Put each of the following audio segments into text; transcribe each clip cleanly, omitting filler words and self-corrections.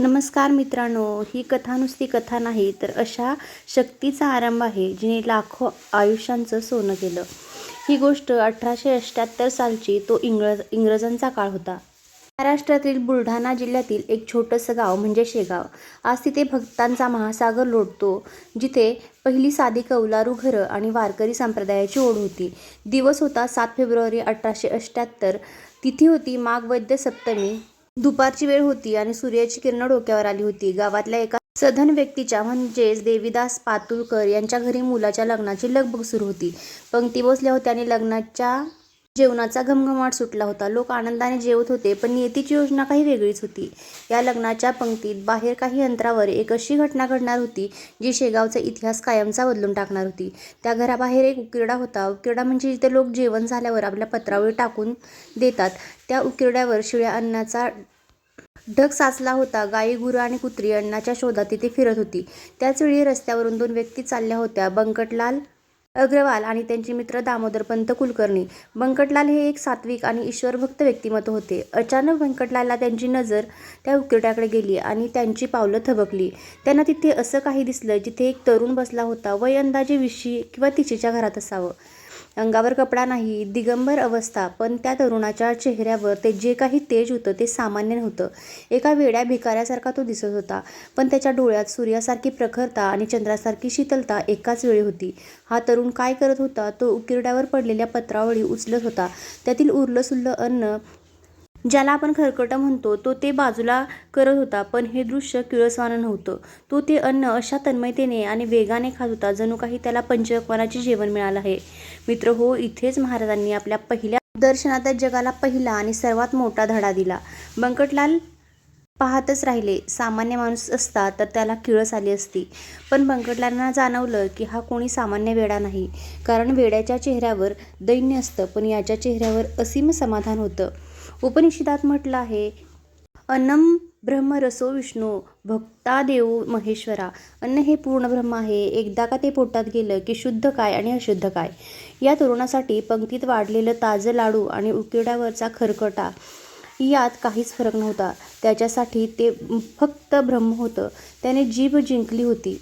नमस्कार मित्रांनो, ही कथा नुसती कथा नाही तर अशा शक्तीचा आरंभ आहे जिने लाखो आयुष्यांचं सोनं केलं. ही गोष्ट 1878 सालची. तो इंग्रजांचा काळ होता. महाराष्ट्रातील बुलढाणा जिल्ह्यातील एक छोटंसं गाव म्हणजे शेगाव. आज तिथे भक्तांचा महासागर लोटतो, जिथे पहिली साधी कौलारू घरं आणि वारकरी संप्रदायाची ओढ होती. दिवस होता 7 फेब्रुवारी 1878. तिथी होती माघ वद्य सप्तमी. दुपारची वेळ होती आणि सूर्याची किरणं डोक्यावर आली होती. गावातल्या एका सधन व्यक्तीच्या म्हणजेच देवीदास पातुळकर यांच्या घरी मुलाच्या लग्नाची लगबग सुरू होती. पंक्ती बसल्या होत्या आणि लग्नाच्या जेवणाचा घमघमाट सुटला होता. लोक आनंदाने जेवत होते, पण नियतीची योजना काही वेगळीच होती. या लग्नाच्या पंक्तीत बाहेर काही अंतरावर एक अशी घटना घडणार होती जी शेगावचा इतिहास कायमचा बदलून टाकणार होती. त्या घराबाहेर एक उकिरडा होता. उकिरडा म्हणजे जिथे लोक जेवण झाल्यावर आपल्या पत्रावळी टाकून देतात. त्या उकिरड्यावर शिळ्या अन्नाचा ढग साचला होता. गाई, गुरं आणि कुत्री अन्नाच्या शोधात तिथे फिरत होती. त्याचवेळी रस्त्यावरून 2 व्यक्ती चालल्या होत्या, बंकटलाल अग्रवाल आणि त्यांचे मित्र दामोदरपंत कुलकर्णी. बंकटलाल हे एक सात्विक आणि ईश्वरभक्त व्यक्तिमत्व होते. अचानक बंकटलालला त्यांची नजर त्या उकिरड्याकडे गेली आणि त्यांची पावलं थबकली. त्यांना तिथे असं काही दिसलं जिथे एक तरुण बसला होता. वय अंदाजे 20 किंवा 30च्या घरात असावं. अंगावर कपडा नाही, दिगंबर अवस्था. पण त्या तरुणाच्या चेहऱ्यावर ते जे काही तेज होतं ते सामान्य नव्हतं. एका वेड्या भिकाऱ्यासारखा तो दिसत होता, पण त्याच्या डोळ्यात सूर्यासारखी प्रखरता आणि चंद्रासारखी शीतलता एकाच वेळी होती. हा तरुण काय करत होता? तो उकिरड्यावर पडलेल्या पत्रावळी उचलत होता. त्यातील उरलंसुरलं अन्न, ज्याला आपण खरकटं म्हणतो, तो ते बाजूला करत होता. पण हे दृश्य किळसवाणं नव्हतं. तो ते अन्न अशा तन्मयतेने आणि वेगाने खात होता जणू काही त्याला पंचपक्वान्नाचे जेवण मिळालं आहे. मित्रहो, इथेच महाराजांनी आपल्या पहिल्या दर्शनातच जगाला पहिला आणि सर्वात मोठा धडा दिला. बंकटलाल पाहतच राहिले. सामान्य माणूस असता तर त्याला किळस आली असती, पण बंकटलालांना जाणवलं की हा कोणी सामान्य वेडा नाही. कारण वेड्याच्या चेहऱ्यावर दैन्य असतं, पण याच्या चेहऱ्यावर असीम समाधान होतं. उपनिषदात म्हटलं आहे, अन्नम ब्रह्म रसो विष्णू भक्ता देव महेश्वरा. अन्न हे पूर्ण ब्रह्म आहे. एकदा का ते पोटात गेलं की शुद्ध काय आणि अशुद्ध काय. या तरुणासाठी पंक्तीत वाढलेलं ताजं लाडू आणि उकिरड्यावरचा खरकटा यात काहीच फरक नव्हता. त्याच्यासाठी ते फक्त ब्रह्म होतं. त्याने जीभ जिंकली होती.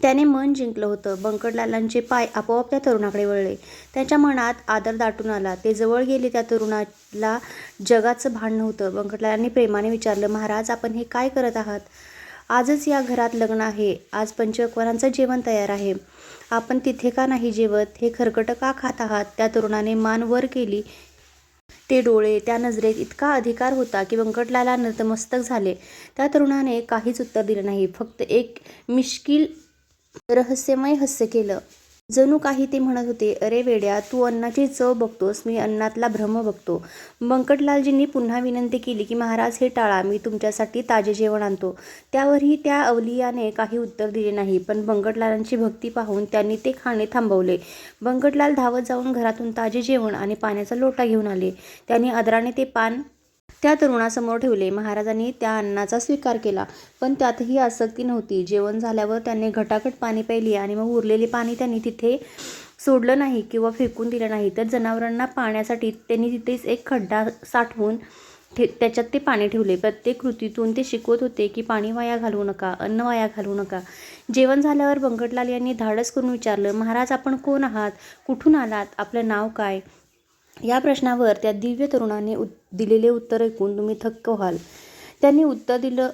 त्याने मन जिंकलं होतं. बंकटलालांचे पाय आपोआप त्या तरुणाकडे वळले. त्याच्या मनात आदर दाटून आला. ते जवळ गेले. त्या तरुणाला जगाचं भान नव्हतं. बंकटलालांनी प्रेमाने विचारलं, महाराज, आपण हे काय करत आहात? आजच या घरात लग्न आहे. आज पंचपक्वान्नाचं जेवण तयार आहे. आपण तिथे का नाही जेवत? हे खरकटं का खात आहात? त्या तरुणाने मान वर केली. ते डोळे, त्या नजरेत इतका अधिकार होता की बंकटलाला नतमस्तक झाले. त्या तरुणाने काहीच उत्तर दिलं नाही. फक्त एक मिश्कील रहस्यमय हास्य केलं. जणू काही ते म्हणत होते, अरे वेड्या, तू अन्नाची चव बघतोस, मी अन्नातला भ्रम बघतो. बंकटलालजींनी पुन्हा विनंती केली की महाराज, हे टाळा, मी तुमच्यासाठी ताजे जेवण आणतो. त्यावरही त्या अवलियाने काही उत्तर दिले नाही. पण बंकटलालांची भक्ती पाहून त्यांनी ते खाणे थांबवले. बंकटलाल धावत जाऊन घरातून ताजे जेवण आणि पाण्याचा लोटा घेऊन आले. त्यांनी आदराने ते पान त्या तरुणासमोर ठेवले. महाराजांनी त्या अन्नाचा स्वीकार केला, पण त्यातही आसक्ती नव्हती. जेवण झाल्यावर त्यांनी घटाघट पाणी प्यायली आणि मग उरलेले पाणी त्यांनी तिथे सोडलं नाही किंवा फेकून दिलं नाही, तर जनावरांना पाण्यासाठी त्यांनी तिथेच एक खड्डा साठवून त्याच्यात ते पाणी ठेवले. प्रत्येक कृतीतून ते शिकवत होते की पाणी वाया घालवू नका, अन्न वाया घालवू नका. जेवण झाल्यावर बंकटलाल यांनी धाडस करून विचारलं, महाराज, आपण कोण आहात? कुठून आलात? आपलं नाव काय? या प्रश्नावर त्या दिव्य तरुणाने दिलेले उत्तर ऐकून तुम्ही थक्क व्हाल. त्यांनी उत्तर दिलं,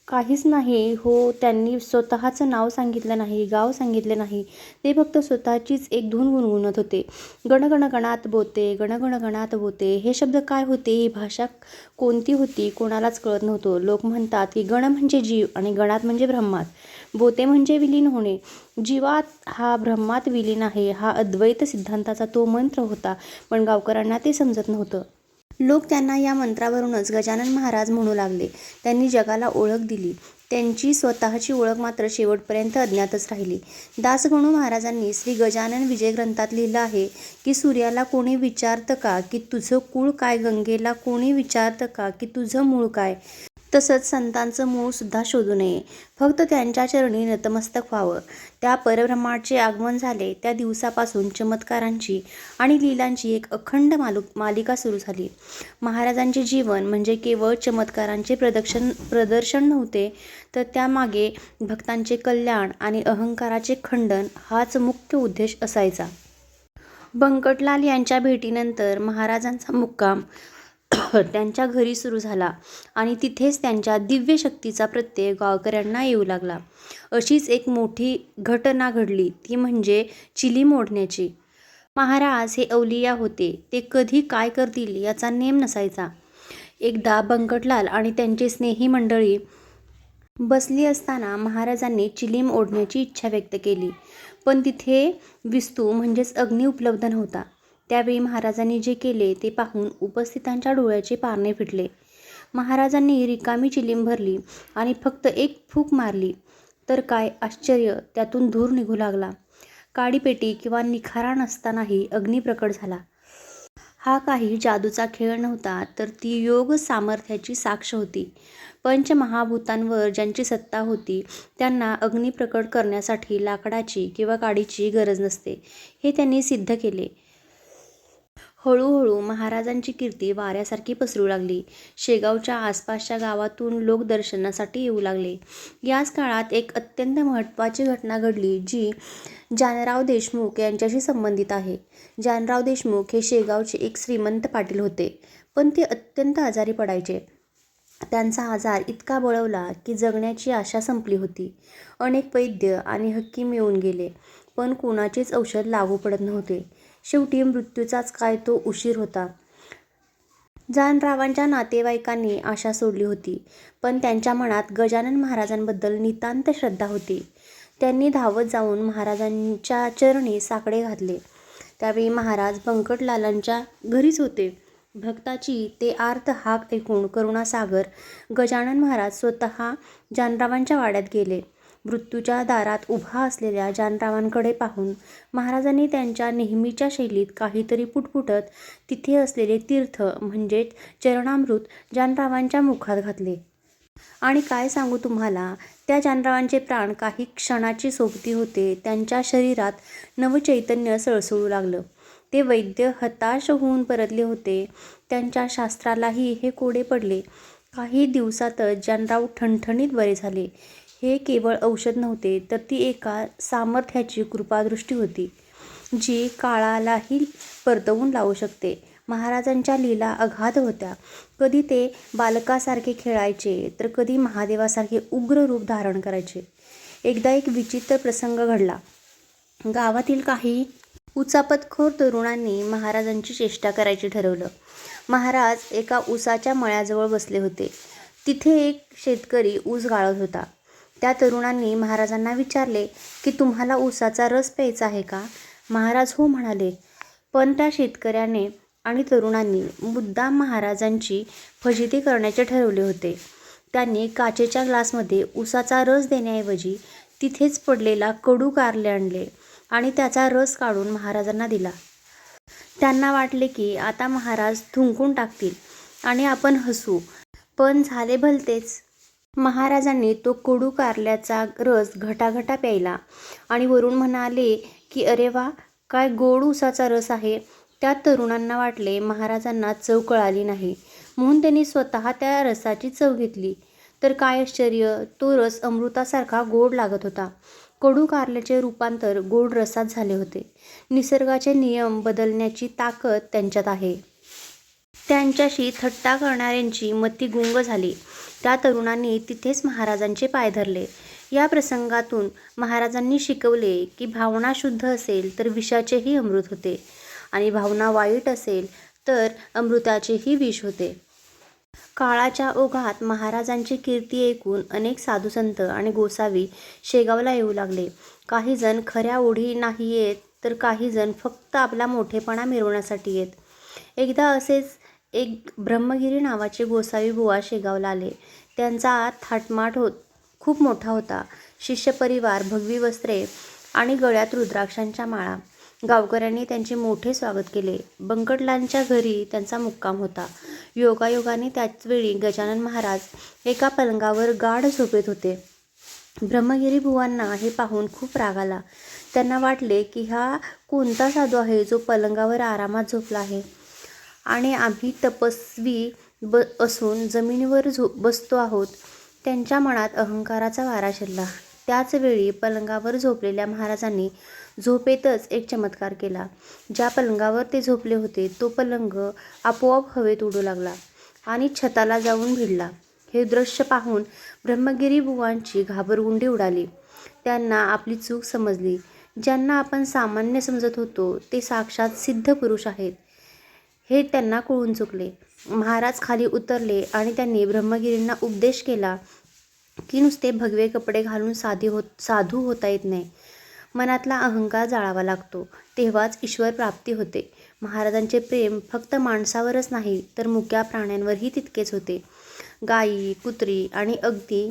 काहीच नाही हो. त्यांनी स्वतःचं नाव सांगितलं नाही, गाव सांगितलं नाही. ते फक्त स्वतःचीच एक धून गुणगुणत होते. गणगणगणात बोते, गणगणगणात बोते. हे शब्द काय होते? ही भाषा कोणती होती? कोणालाच कळत नव्हतं. लोक म्हणतात की गण म्हणजे जीव आणि गणात म्हणजे ब्रह्मात. बोते म्हणजे विलीन होणे. जीवात हा ब्रह्मात विलीन आहे, हा अद्वैत सिद्धांताचा तो मंत्र होता. पण गावकऱ्यांना ते समजत नव्हतं. लोक त्यांना या मंत्रावरूनच गजानन महाराज म्हणू लागले. त्यांनी जगाला ओळख दिली. त्यांची स्वतःची ओळख मात्र शेवटपर्यंत अज्ञातच राहिली. दासगणू महाराजांनी श्री गजानन विजय ग्रंथात लिहिलं आहे की सूर्याला कोणी विचारतं का की तुझं कुळ काय? गंगेला कोणी विचारतं का की तुझं मूळ काय? तसंच संतांचं मूळसुद्धा शोधू नये, फक्त त्यांच्या चरणी नतमस्तक व्हावं. त्या परब्रह्माचे आगमन झाले त्या दिवसापासून चमत्कारांची आणि लीलांची एक अखंड मालिका सुरू झाली. महाराजांचे जीवन म्हणजे केवळ चमत्कारांचे प्रदर्शन नव्हते, तर त्यामागे भक्तांचे कल्याण आणि अहंकाराचे खंडन हाच मुख्य उद्देश असायचा. बंकटलाल यांच्या भेटीनंतर महाराजांचा मुक्काम त्यांच्या घरी सुरू झाला आणि तिथेच त्यांच्या दिव्य शक्तीचा प्रत्यय गावकऱ्यांना येऊ लागला. अशीच एक मोठी घटना घडली, ती म्हणजे चिलीम ओढण्याची. महाराज हे अवलिया होते, ते कधी काय करतील याचा नेम नसायचा. एकदा बंकटलाल आणि त्यांची स्नेही मंडळी बसली असताना महाराजांनी चिलीम ओढण्याची इच्छा व्यक्त केली, पण तिथे विस्तू म्हणजेच अग्नी उपलब्ध नव्हता. त्यावेळी महाराजांनी जे केले ते पाहून उपस्थितांच्या डोळ्याचे पारणे फिटले. महाराजांनी रिकामी चिलीम भरली आणि फक्त एक फूक मारली, तर काय आश्चर्य, त्यातून धूर निघू लागला. काडीपेटी किंवा निखारा नसतानाही अग्नी प्रकट झाला. हा काही जादूचा खेळ नव्हता, तर ती योग सामर्थ्याची साक्ष होती. पंचमहाभूतांवर ज्यांची सत्ता होती त्यांना अग्नी प्रकट करण्यासाठी लाकडाची किंवा काडीची गरज नसते, हे त्यांनी सिद्ध केले. हळूहळू महाराजांची कीर्ती वाऱ्यासारखी पसरू लागली. शेगावच्या आसपासच्या गावातून लोक दर्शनासाठी येऊ लागले. याच काळात एक अत्यंत महत्त्वाची घटना घडली, जी जानराव देशमुख यांच्याशी संबंधित आहे. जानराव देशमुख हे शेगावचे एक श्रीमंत पाटील होते, पण ते अत्यंत आजारी पडायचे. त्यांचा आजार इतका बळवला की जगण्याची आशा संपली होती. अनेक वैद्य आणि हकीम येऊन गेले, पण कोणाचेच औषध लागू पडत नव्हते. शेवटी मृत्यूचाच काय तो उशीर होता. जानरावांच्या नातेवाईकांनी आशा सोडली होती, पण त्यांच्या मनात गजानन महाराजांबद्दल नितांत श्रद्धा होती. त्यांनी धावत जाऊन महाराजांच्या चरणी साकडे घातले. त्यावेळी महाराज बंकटलालांच्या घरीच होते. भक्ताची ते आर्त हाक ऐकून करुणासागर गजानन महाराज स्वतः जानरावांच्या वाड्यात गेले. मृत्यूच्या दारात उभा असलेल्या जानरावांकडे पाहून महाराजांनी त्यांच्या नेहमीच्या शैलीत काहीतरी पुटपुटत तिथे असलेले तीर्थ म्हणजेच चरणामृत जानरावांच्या मुखात घातले. आणि काय सांगू तुम्हाला, त्या जानरावांचे प्राण काही क्षणाची सोबती होते. त्यांच्या शरीरात नवचैतन्य सळसळू लागलं. ते वैद्य हताश होऊन परतले होते. त्यांच्या शास्त्रालाही हे कोडे पडले. काही दिवसातच जानराव ठणठणीत बरे झाले. हे केवळ औषध नव्हते, तर ती एका सामर्थ्याची कृपादृष्टी होती, जी काळालाही परतवून लावू शकते. महाराजांच्या लीला अगाध होत्या. कधी ते बालकासारखे खेळायचे, तर कधी महादेवासारखे उग्र रूप धारण करायचे. एकदा एक विचित्र प्रसंग घडला. गावातील काही उचापतखोर तरुणांनी महाराजांची चेष्टा करायची ठरवलं. महाराज एका ऊसाच्या मळ्याजवळ बसले होते. तिथे एक शेतकरी ऊस गाळत होता. त्या तरुणांनी महाराजांना विचारले की तुम्हाला ऊसाचा रस प्यायचा आहे का? महाराज हो म्हणाले. पण त्या शेतकऱ्याने आणि तरुणांनी मुद्दाम महाराजांची फजिती करण्याचे ठरवले होते. त्यांनी काचेच्या ग्लासमध्ये ऊसाचा रस देण्याऐवजी तिथेच पडलेला कडू कारले आणले आणि त्याचा रस काढून महाराजांना दिला. त्यांना वाटले की आता महाराज थुंकून टाकतील आणि आपण हसू, पण झाले भलतेच. महाराजांनी तो कडू कारल्याचा रस घटाघटा प्यायला आणि वरून म्हणाले की अरे वा, काय गोड ऊसाचा रस आहे. त्या तरुणांना वाटले महाराजांना चव कळाली नाही, म्हणून त्यांनी स्वतः त्या रसाची चव घेतली. तर काय आश्चर्य, तो रस अमृतासारखा गोड लागत होता. कडू कारल्याचे रूपांतर गोड रसात झाले होते. निसर्गाचे नियम बदलण्याची ताकद त्यांच्यात आहे. त्यांच्याशी थट्टा करणाऱ्यांची मती गुंग झाली. त्या तरुणांनी तिथेच महाराजांचे पाय धरले. या प्रसंगातून महाराजांनी शिकवले की भावना शुद्ध असेल तर विषाचेही अमृत होते आणि भावना वाईट असेल तर अमृताचेही विष होते. काळाच्या ओघात महाराजांची कीर्ती ऐकून अनेक साधुसंत आणि गोसावी शेगावला येऊ लागले. काही जण खऱ्या ओढी नाही येत, तर काही जण फक्त आपला मोठेपणा मिरवण्यासाठी येत. एकदा असेच एक ब्रह्मगिरी नावाचे गोसावी बुवा शेगावला आले. त्यांचा थाटमाट खूप मोठा होता. शिष्यपरिवार, भगवी वस्त्रे आणि गळ्यात रुद्राक्षांच्या माळा. गावकऱ्यांनी त्यांचे मोठे स्वागत केले. बंकटलांच्या घरी त्यांचा मुक्काम होता. योगायोगाने त्याचवेळी गजानन महाराज एका पलंगावर गाढ झोपेत होते. ब्रह्मगिरी बुवांना हे पाहून खूप राग आला. त्यांना वाटले की हा कोणता साधू आहे जो पलंगावर आरामात झोपला आहे आणि आम्ही तपस्वी असून जमिनीवर बसतो आहोत. त्यांच्या मनात अहंकाराचा वारा शिरला. त्याच वेळी पलंगावर झोपलेल्या महाराजांनी झोपेतच एक चमत्कार केला. ज्या पलंगावर ते झोपले होते तो पलंग आपोआप हवेत उडू लागला आणि छताला जाऊन भिडला. हे दृश्य पाहून ब्रह्मगिरी बुवांची घाबरगुंडी उडाली. त्यांना आपली चूक समजली. ज्यांना आपण सामान्य समजत होतो ते साक्षात सिद्ध पुरुष आहेत हे त्यांना कळून चुकले. महाराज खाली उतरले आणि त्यांनी ब्रह्मगिरींना उपदेश केला की नुसते भगवे कपडे घालून साधू होता येत नाही. मनातला अहंकार जाळावा लागतो, तेव्हाच ईश्वर प्राप्ती होते. महाराजांचे प्रेम फक्त माणसावरच नाही तर मुक्या प्राण्यांवरही तितकेच होते. गायी, कुत्री आणि अगदी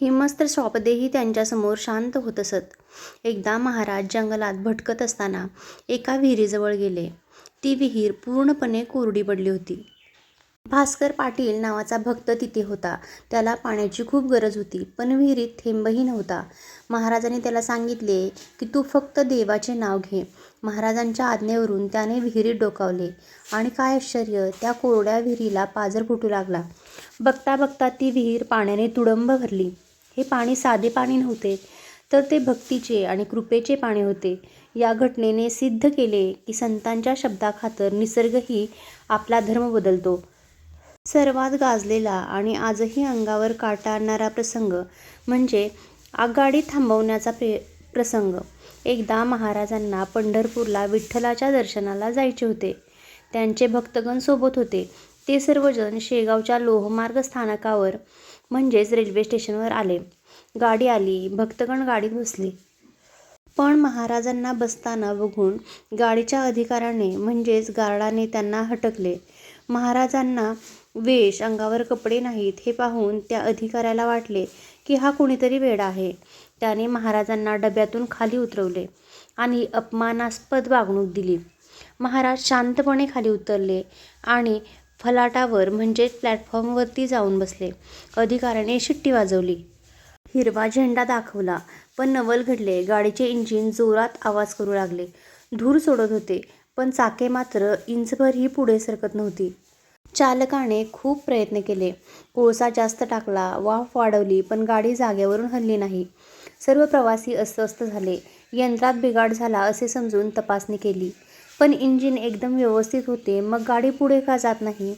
हिंस्त्र श्वापदेही त्यांच्यासमोर शांत होत असत. एकदा महाराज जंगलात भटकत असताना एका विहिरीजवळ गेले. ती विहीर पूर्णपणे कोरडी पडली होती. भास्कर पाटील नावाचा भक्त तिथे होता. त्याला पाण्याची खूप गरज होती, पण विहिरीत थेंबही नव्हता. महाराजांनी त्याला सांगितले की तू फक्त देवाचे नाव घे. महाराजांच्या आज्ञेवरून त्याने विहिरीत डोकावले आणि काय आश्चर्य, त्या कोरड्या विहिरीला पाझर फुटू लागला. बघता बघता ती विहीर पाण्याने तुडुंब भरली. हे पाणी साधे पाणी नव्हते, तर ते भक्तीचे आणि कृपेचे पाणी होते. या घटनेने सिद्ध केले की संतांच्या शब्दाखातर निसर्गही आपला धर्म बदलतो. सर्वात गाजलेला आणि आजही अंगावर काटा आणणारा प्रसंग म्हणजे आगगाडी थांबवण्याचा प्रसंग. एकदा महाराजांना पंढरपूरला विठ्ठलाच्या दर्शनाला जायचे होते. त्यांचे भक्तगण सोबत होते. ते सर्वजण शेगावच्या लोहमार्ग स्थानकावर म्हणजेच रेल्वे स्टेशनवर आले. गाडी आली. भक्तगण गाडीत बसले. पण महाराजांना बसताना बघून गाडीच्या अधिकाऱ्याने म्हणजेच गार्डाने त्यांना हटकले. महाराजांना वेश, अंगावर कपडे नाहीत हे पाहून त्या अधिकाऱ्याला वाटले की हा कुणीतरी वेडा आहे. त्याने महाराजांना डब्यातून खाली उतरवले आणि अपमानास्पद वागणूक दिली. महाराज शांतपणे खाली उतरले आणि फलाटावर म्हणजेच प्लॅटफॉर्मवरती जाऊन बसले. अधिकाऱ्याने शिट्टी वाजवली. हिरवा झेंडा दाखवला. पण नवल घडले. गाडीचे इंजिन जोरात आवाज करू लागले. धूर सोडत होते, पण चाके मात्र इंचभरही पुढे सरकत नव्हती. चालकाने खूप प्रयत्न केले. कोळसा जास्त टाकला, वाफ वाढवली, पण गाडी जागेवरून हलली नाही. सर्व प्रवासी अस्वस्थ झाले. यंत्रात बिघाड झाला असे समजून तपासणी केली, पण इंजिन एकदम व्यवस्थित होते. मग गाडी पुढे का जात नाही?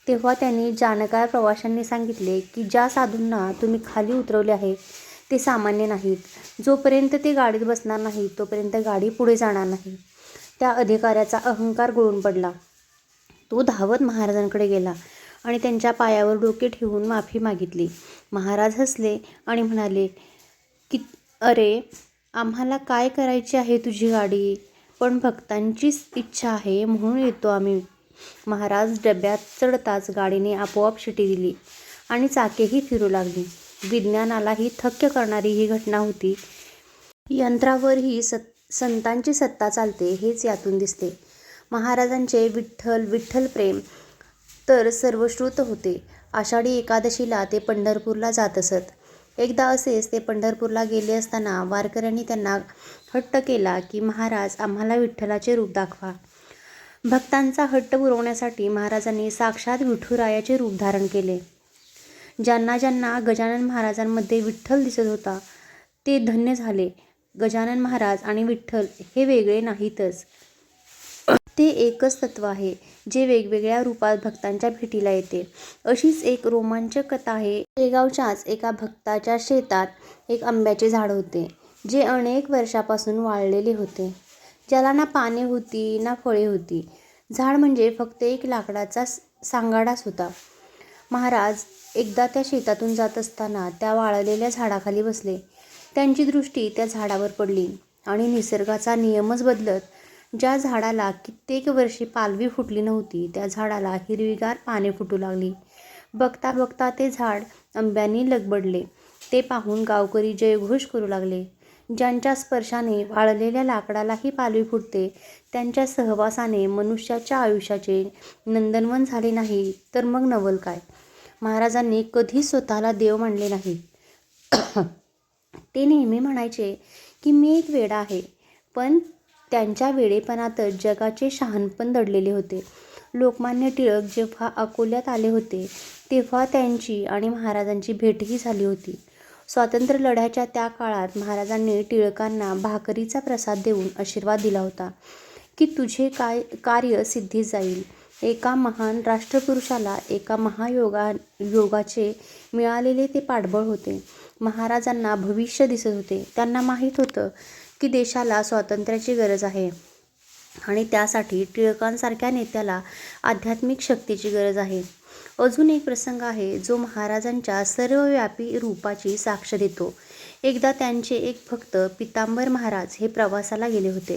तेव्हा त्यांनी जाणकार प्रवाशांनी सांगितले की ज्या साधूंना तुम्ही खाली उतरवले आहे ते सामान्य नाहीत. जोपर्यंत ते गाडीत बसणार नाहीत तोपर्यंत गाडी पुढे जाणार नाही. त्या अधिकाऱ्याचा अहंकार गळून पडला. तो धावत महाराजांकडे गेला आणि त्यांच्या पायावर डोके ठेवून माफी मागितली. महाराज हसले आणि म्हणाले की अरे, आम्हाला काय करायची आहे तुझी गाडी, पण भक्तांचीच इच्छा आहे म्हणून येतो आम्ही. महाराज डब्यात चढताच गाडीने आपोआप शिटी दिली आणि चाकेही फिरू लागली. विज्ञानालाही थक्क करणारी ही घटना होती. यंत्रावरही संतांची सत्ता चालते हेच यातून दिसते. महाराजांचे विठ्ठल विठ्ठल प्रेम तर सर्वश्रुत होते. आषाढी एकादशीला ते पंढरपूरला जात असत. एकदा असेच ते पंढरपूरला गेले असताना वारकऱ्यांनी त्यांना हट्ट केला की महाराज, आम्हाला विठ्ठलाचे रूप दाखवा. भक्तांचा हट्ट पुरवण्यासाठी महाराजांनी साक्षात विठुरायाचे रूप धारण केले. ज्यांना ज्यांना गजानन महाराजांमध्ये विठ्ठल दिसत होता ते धन्य झाले. गजानन महाराज आणि विठ्ठल हे वेगळे नाहीतच. ते एकच तत्व आहे जे वेगवेगळ्या रूपात भक्तांच्या भेटीला येते. अशीच एक रोमांचक कथा आहे. शेगावच्याच एका भक्ताच्या शेतात एक आंब्याचे झाड होते जे अनेक वर्षापासून वाळलेले होते. ज्याला ना पाने होती ना फळे होती. झाड म्हणजे फक्त एक लाकडाचा सांगाडाच होता. महाराज एकदा त्या शेतातून जात असताना त्या वाळलेल्या झाडाखाली बसले. त्यांची दृष्टी त्या झाडावर पडली आणि निसर्गाचा नियमच बदलत ज्या झाडाला कित्येक वर्षे पालवी फुटली नव्हती त्या झाडाला हिरवीगार पाने फुटू लागली. बघता बघता ते झाड आंब्यांनी लगबडले. ते पाहून गावकरी जयघोष करू लागले. ज्यांच्या स्पर्शाने वाळलेल्या लाकडालाही पालवी फुटते, त्यांच्या सहवासाने मनुष्याच्या आयुष्याचे नंदनवन झाले नाही तर मग नवल काय. महाराजांनी कधीच स्वतःला देव मानले नाही. ते नेहमी म्हणायचे की मी एक वेडा आहे, पण त्यांच्या वेडेपणातच जगाचे शहाणपण दडलेले होते. लोकमान्य टिळक जेव्हा अकोल्यात आले होते, तेव्हा त्यांची आणि महाराजांची भेटही झाली होती. स्वातंत्र्य लढ्याच्या त्या काळात महाराजांनी टिळकांना भाकरीचा प्रसाद देऊन आशीर्वाद दिला होता की तुझे कार्य सिद्धीस जाईल. एका महान राष्ट्रपुरुषाला एका महायोगाचे मिळालेले ते पाठबळ होते. महाराजांना भविष्य दिसत होते. त्यांना माहीत होतं की देशाला स्वातंत्र्याची गरज आहे आणि त्यासाठी टिळकांसारख्या नेत्याला आध्यात्मिक शक्तीची गरज आहे. अजून एक प्रसंग आहे जो महाराजांच्या सर्वव्यापी रूपाची साक्ष देतो. एकदा त्यांचे एक भक्त पितांबर महाराज हे प्रवासाला गेले होते.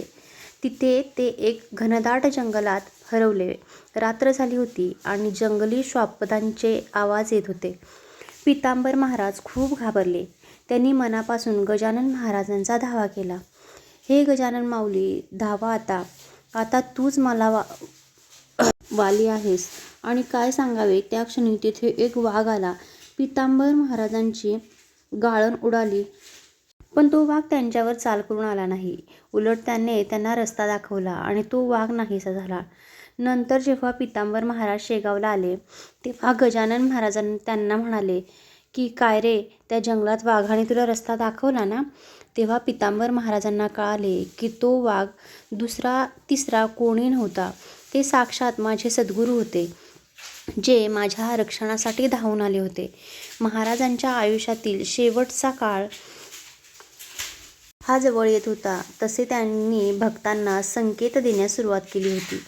तिथे ते एक घनदाट जंगलात हरवले. रात्र झाली होती आणि जंगली श्वापदांचे आवाज येत होते. पितांबर महाराज खूप घाबरले. त्यांनी मनापासून गजानन महाराजांचा धावा केला. हे गजानन माऊली, धावा आता तूच मला वाली आहेस. आणि काय सांगावे, त्या क्षणी तिथे एक वाघ आला. पितांबर महाराजांची गाळण उडाली, पण तो वाघ त्यांच्यावर चाल करून आला नाही. उलट त्याने त्यांना रस्ता दाखवला आणि तो वाघ नाहीसा झाला. नंतर जेव्हा पितांबर महाराज शेगावला आले, तेव्हा गजानन महाराजांनी त्यांना म्हणाले की काय रे, त्या जंगलात वाघाने तुला रस्ता दाखवला ना. तेव्हा पितांबर महाराजांना कळाले की तो वाघ दुसरा तिसरा कोणी नव्हता. ते साक्षात माझे सद्गुरू होते, जे माझ्या रक्षणासाठी धावून आले होते. महाराजांच्या आयुष्यातील शेवटचा काळ हा जवळ येत होता, तसे त्यांनी भक्तांना संकेत देण्यास सुरुवात केली होती.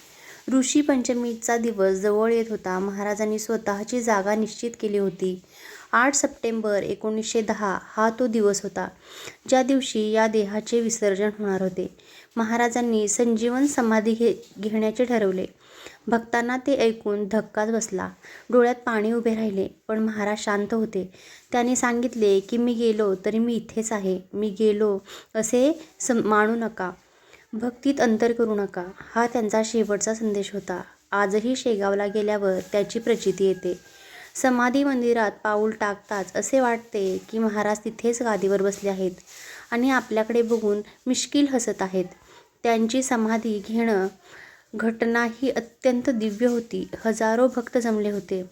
ऋषी पंचमीचा दिवस जवळ येत होता. महाराजांनी स्वतःची जागा निश्चित केली होती. 8 सप्टेंबर 1910 हा तो दिवस होता, ज्या दिवशी या देहाचे विसर्जन होणार होते. महाराजांनी संजीवन समाधी घेण्याचे ठरवले. भक्तांना ते ऐकून धक्काच बसला. डोळ्यात पाणी उभे राहिले. पण महाराज शांत होते. त्यांनी सांगितले की मी गेलो तरी मी इथेच आहे. मी गेलो असे मानू नका, भक्तीत अंतर करू नका. हा त्यांचा शेवटचा संदेश होता. आजही शेगावला गेल्यावर त्याची प्रचिती येते. समाधी मंदिरात पाऊल टाकताच असे वाटते की महाराज तिथेच गादीवर बसले आहेत आणि आपल्याकडे बघून मिश्किल हसत आहेत. त्यांची समाधी घेणं घटना ही अत्यंत दिव्य होती. हजारो भक्त जमले होते.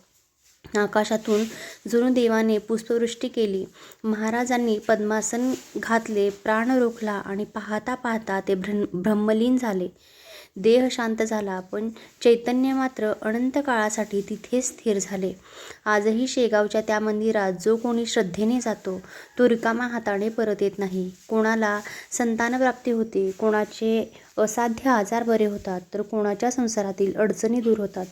आकाशातून जणू देवाने पुष्पवृष्टी केली. महाराजांनी पद्मासन घातले, प्राण रोखला आणि पाहता पाहता ते ब्रह्मलीन झाले. देह शांत झाला, पण चैतन्य मात्र अनंत काळासाठी तिथेच स्थिर झाले. आजही शेगावच्या त्या मंदिरात जो कोणी श्रद्धेने जातो, तो रिकाम्या हाताने परत येत नाही. कोणाला संतानप्राप्ती होते, कोणाचे असाध्य आजार बरे होतात, तर कोणाच्या संसारातील अडचणी दूर होतात.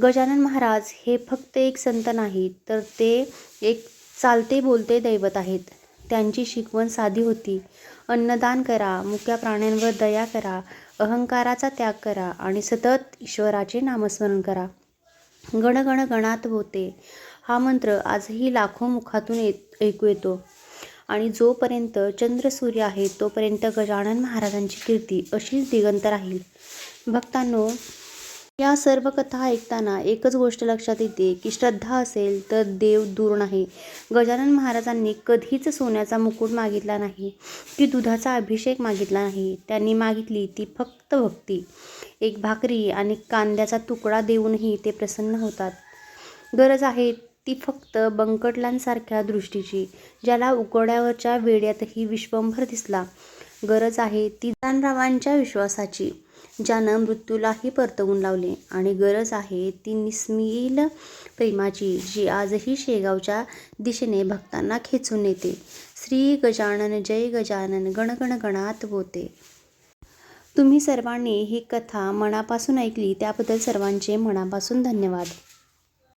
गजानन महाराज हे फक्त एक संत नाहीत, तर ते एक चालते बोलते दैवत आहेत. त्यांची शिकवण साधी होती. अन्नदान करा, मुक्या प्राण्यांवर दया करा, अहंकाराचा त्याग करा आणि सतत ईश्वराचे नामस्मरण करा. गण गण गणात होते हा मंत्र आजही लाखो मुखातून ऐकू येतो. आणि जोपर्यंत चंद्र सूर्य आहे तोपर्यंत गजानन महाराजांची कीर्ती अशीच दिगंत राहील. भक्तांनो, या सर्व कथा ऐकताना एकच गोष्ट लक्षात येते की श्रद्धा असेल तर देव दूर नाही. गजानन महाराजांनी कधीच सोन्याचा मुकुट मागितला नाही की दुधाचा अभिषेक मागितला नाही. त्यांनी मागितली ती फक्त भक्ती. एक भाकरी आणि कांद्याचा तुकडा देऊनही ते प्रसन्न होतात. गरज आहे ती फक्त बंकटलांसारख्या दृष्टीची, ज्याला उकड्यावरच्या वेड्यातही विश्वंभर दिसला. गरज आहे ती जानरावांच्या विश्वासाची, ज्यानं मृत्यूलाही परतवून लावले. आणि गरज आहे ती निस्सीम प्रेमाची, जी आजही शेगावच्या दिशेने भक्तांना खेचून नेते. श्री गजानन जय गजानन गण गण गणात होते. तुम्ही सर्वांनी ही कथा मनापासून ऐकली त्याबद्दल सर्वांचे मनापासून धन्यवाद.